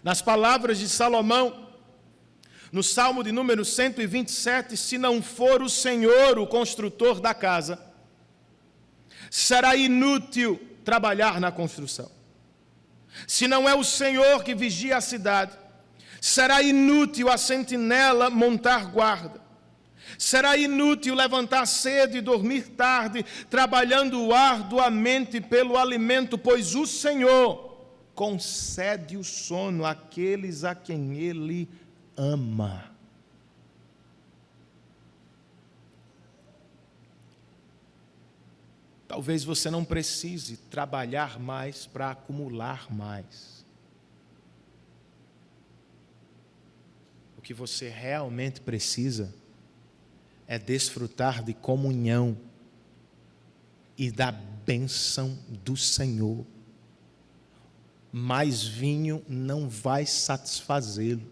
Nas palavras de Salomão, no Salmo de número 127, se não for o Senhor o construtor da casa, será inútil trabalhar na construção. Se não é o Senhor que vigia a cidade, será inútil a sentinela montar guarda. Será inútil levantar cedo e dormir tarde, trabalhando arduamente pelo alimento, pois o Senhor concede o sono àqueles a quem Ele ama. Talvez você não precise trabalhar mais para acumular mais. O que você realmente precisa é desfrutar de comunhão e da bênção do Senhor. Mais vinho não vai satisfazê-lo.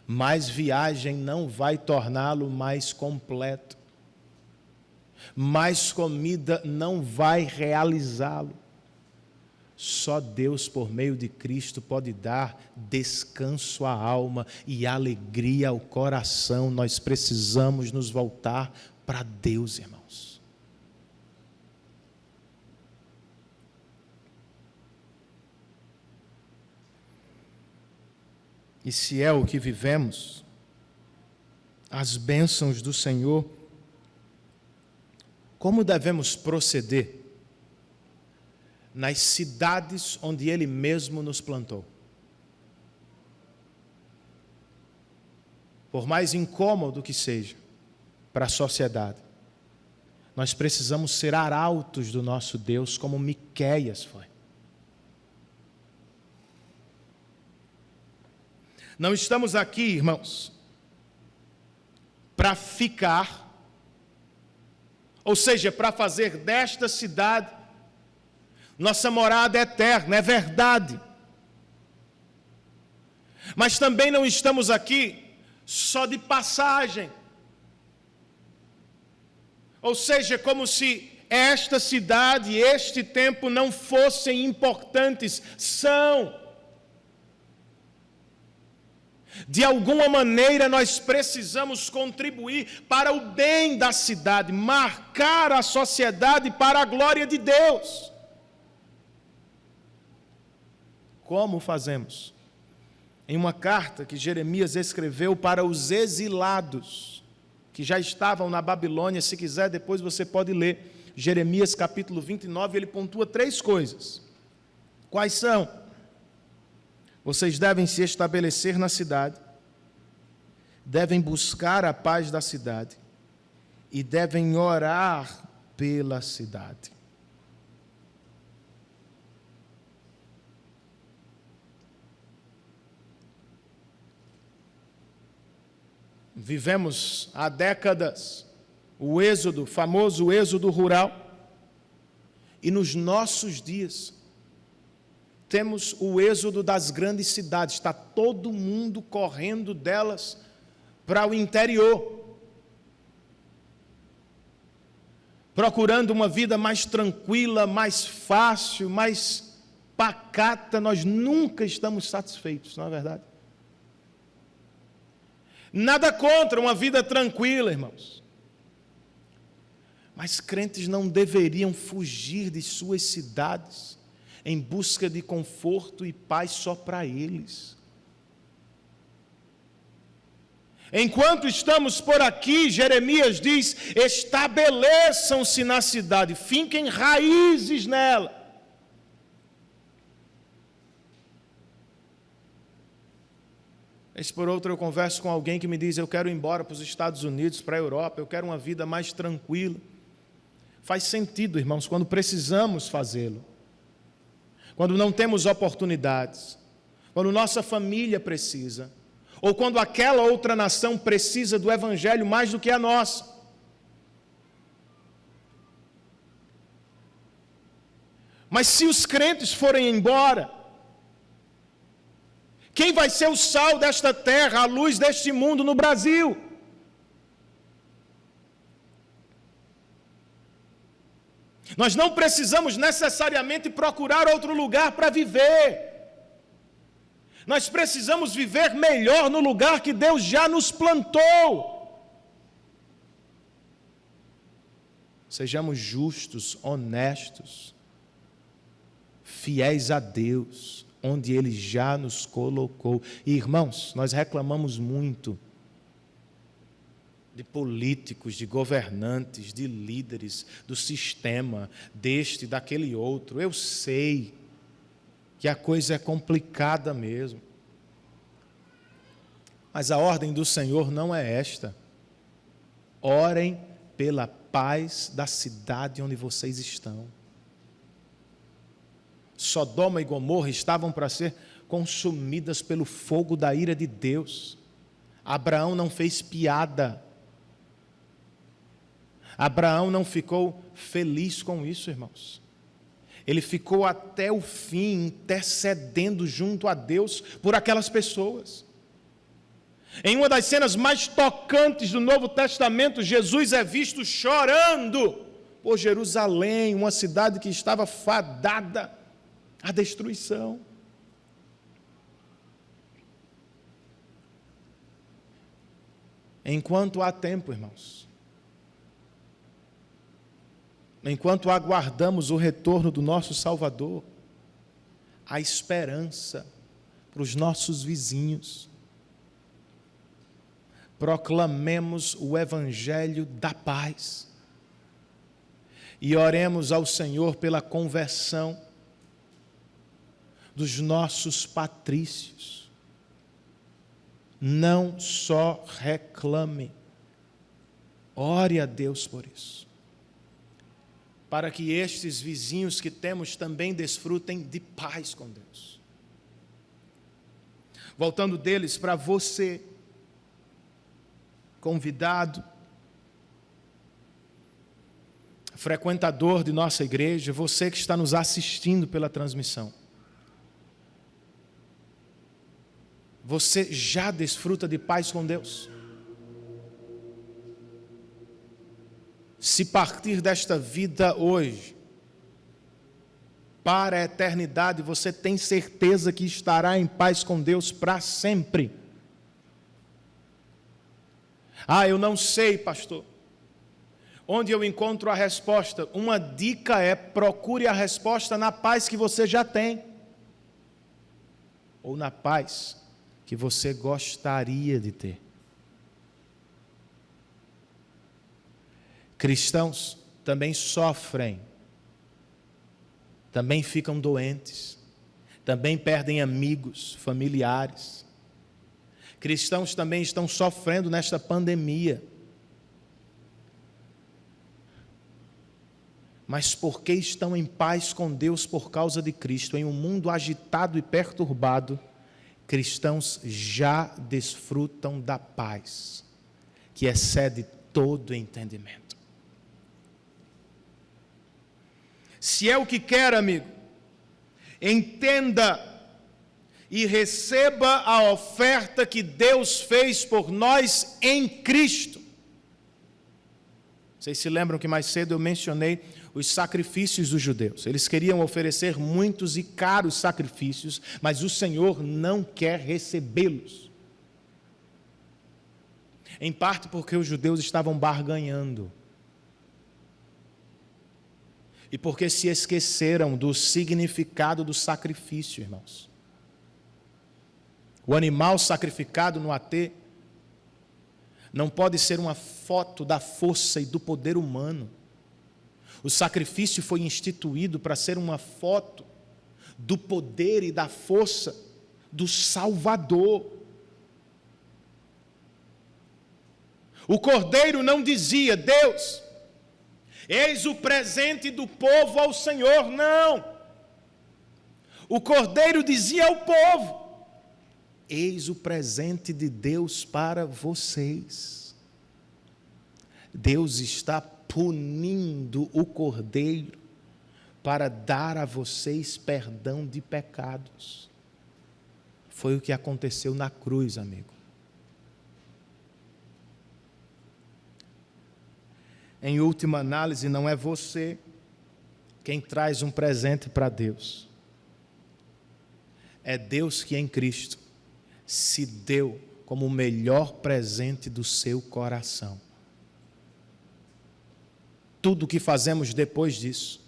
Mais viagem não vai torná-lo mais completo. Mais comida não vai realizá-lo. Só Deus, por meio de Cristo, pode dar descanso à alma e alegria ao coração. Nós precisamos nos voltar para Deus, irmãos. E se é o que vivemos, as bênçãos do Senhor, como devemos proceder nas cidades onde Ele mesmo nos plantou? Por mais incômodo que seja para a sociedade, nós precisamos ser arautos do nosso Deus, como Miqueias foi. Não estamos aqui, irmãos, para ficar, ou seja, para fazer desta cidade nossa morada eterna, é verdade. Mas também não estamos aqui só de passagem. Ou seja, como se esta cidade e este tempo não fossem importantes, são. De alguma maneira nós precisamos contribuir para o bem da cidade, marcar a sociedade para a glória de Deus. Como fazemos? Em uma carta que Jeremias escreveu para os exilados, que já estavam na Babilônia, se quiser depois você pode ler, Jeremias capítulo 29, ele pontua 3 coisas. Quais são? Vocês devem se estabelecer na cidade, devem buscar a paz da cidade e devem orar pela cidade. Vivemos há décadas o êxodo, famoso êxodo rural, e nos nossos dias temos o êxodo das grandes cidades, está todo mundo correndo delas para o interior, procurando uma vida mais tranquila, mais fácil, mais pacata. Nós nunca estamos satisfeitos, não é verdade? Nada contra uma vida tranquila, irmãos. Mas crentes não deveriam fugir de suas cidades em busca de conforto e paz só para eles. Enquanto estamos por aqui, Jeremias diz: estabeleçam-se na cidade, finquem raízes nela. Vez por outra eu converso com alguém que me diz: eu quero ir embora para os Estados Unidos, para a Europa, eu quero uma vida mais tranquila. Faz sentido, irmãos, quando precisamos fazê-lo. Quando não temos oportunidades, quando nossa família precisa, ou quando aquela outra nação precisa do Evangelho mais do que a nossa. Mas se os crentes forem embora, quem vai ser o sal desta terra, a luz deste mundo no Brasil? Nós não precisamos necessariamente procurar outro lugar para viver. Nós precisamos viver melhor no lugar que Deus já nos plantou. Sejamos justos, honestos, fiéis a Deus, onde Ele já nos colocou. E, irmãos, nós reclamamos muito de políticos, de governantes, de líderes, do sistema, deste, daquele outro. Eu sei que a coisa é complicada mesmo. Mas a ordem do Senhor não é esta. Orem pela paz da cidade onde vocês estão. Sodoma e Gomorra estavam para ser consumidas pelo fogo da ira de Deus. Abraão não fez piada. Abraão não ficou feliz com isso, irmãos. Ele ficou até o fim intercedendo junto a Deus por aquelas pessoas. Em uma das cenas mais tocantes do Novo Testamento, Jesus é visto chorando por Jerusalém, uma cidade que estava fadada à destruição. Enquanto há tempo, irmãos, enquanto aguardamos o retorno do nosso Salvador, há esperança para os nossos vizinhos. Proclamemos o Evangelho da paz e oremos ao Senhor pela conversão dos nossos patrícios. Não só reclame, ore a Deus por isso, para que estes vizinhos que temos também desfrutem de paz com Deus. Voltando deles para você, convidado, frequentador de nossa igreja, você que está nos assistindo pela transmissão. Você já desfruta de paz com Deus? Se partir desta vida hoje, para a eternidade, você tem certeza que estará em paz com Deus para sempre? Eu não sei, pastor. Onde eu encontro a resposta? Uma dica é: procure a resposta na paz que você já tem, ou na paz que você gostaria de ter. Cristãos também sofrem, também ficam doentes, também perdem amigos, familiares. Cristãos também estão sofrendo nesta pandemia. Mas porque estão em paz com Deus por causa de Cristo, em um mundo agitado e perturbado, cristãos já desfrutam da paz, que excede todo entendimento. Se é o que quer, amigo, entenda e receba a oferta que Deus fez por nós em Cristo. Vocês se lembram que mais cedo eu mencionei os sacrifícios dos judeus. Eles queriam oferecer muitos e caros sacrifícios, mas o Senhor não quer recebê-los. Em parte porque os judeus estavam barganhando. E porque se esqueceram do significado do sacrifício, irmãos. O animal sacrificado no altar não pode ser uma foto da força e do poder humano. O sacrifício foi instituído para ser uma foto do poder e da força do Salvador. O cordeiro não dizia: Deus, eis o presente do povo ao Senhor. Não. O cordeiro dizia ao povo: eis o presente de Deus para vocês. Deus está punindo o cordeiro para dar a vocês perdão de pecados. Foi o que aconteceu na cruz, amigo. Em última análise, não é você quem traz um presente para Deus. É Deus que em Cristo se deu como o melhor presente do seu coração. Tudo o que fazemos depois disso,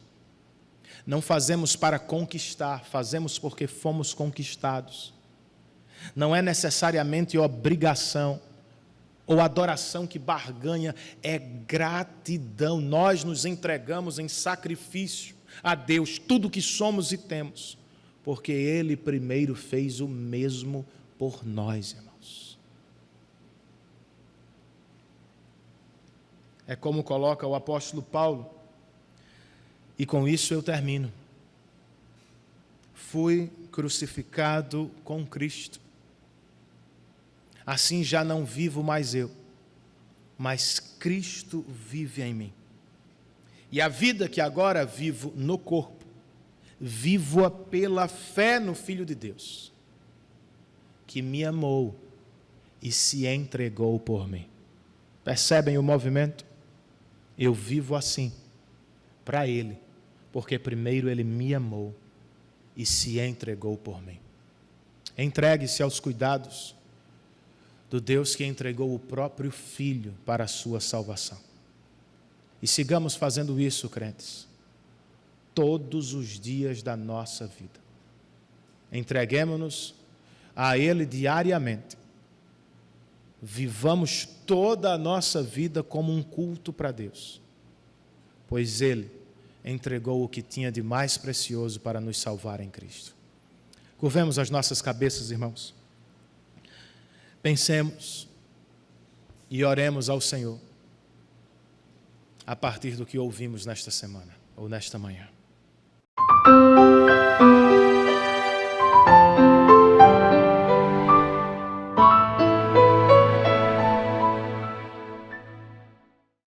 não fazemos para conquistar, fazemos porque fomos conquistados. Não é necessariamente obrigação, ou adoração que barganha, é gratidão. Nós nos entregamos em sacrifício a Deus, tudo que somos e temos, porque Ele primeiro fez o mesmo por nós, irmãos. É como coloca o apóstolo Paulo, e com isso eu termino. Fui crucificado com Cristo. Assim já não vivo mais eu, mas Cristo vive em mim. E a vida que agora vivo no corpo, vivo-a pela fé no Filho de Deus, que me amou e se entregou por mim. Percebem o movimento? Eu vivo assim, para Ele, porque primeiro Ele me amou e se entregou por mim. Entregue-se aos cuidados do Deus que entregou o próprio Filho para a sua salvação. E sigamos fazendo isso, crentes, todos os dias da nossa vida. Entreguemo-nos a Ele diariamente. Vivamos toda a nossa vida como um culto para Deus, pois Ele entregou o que tinha de mais precioso para nos salvar em Cristo. Curvemos as nossas cabeças, irmãos. Pensemos e oremos ao Senhor a partir do que ouvimos nesta semana ou nesta manhã.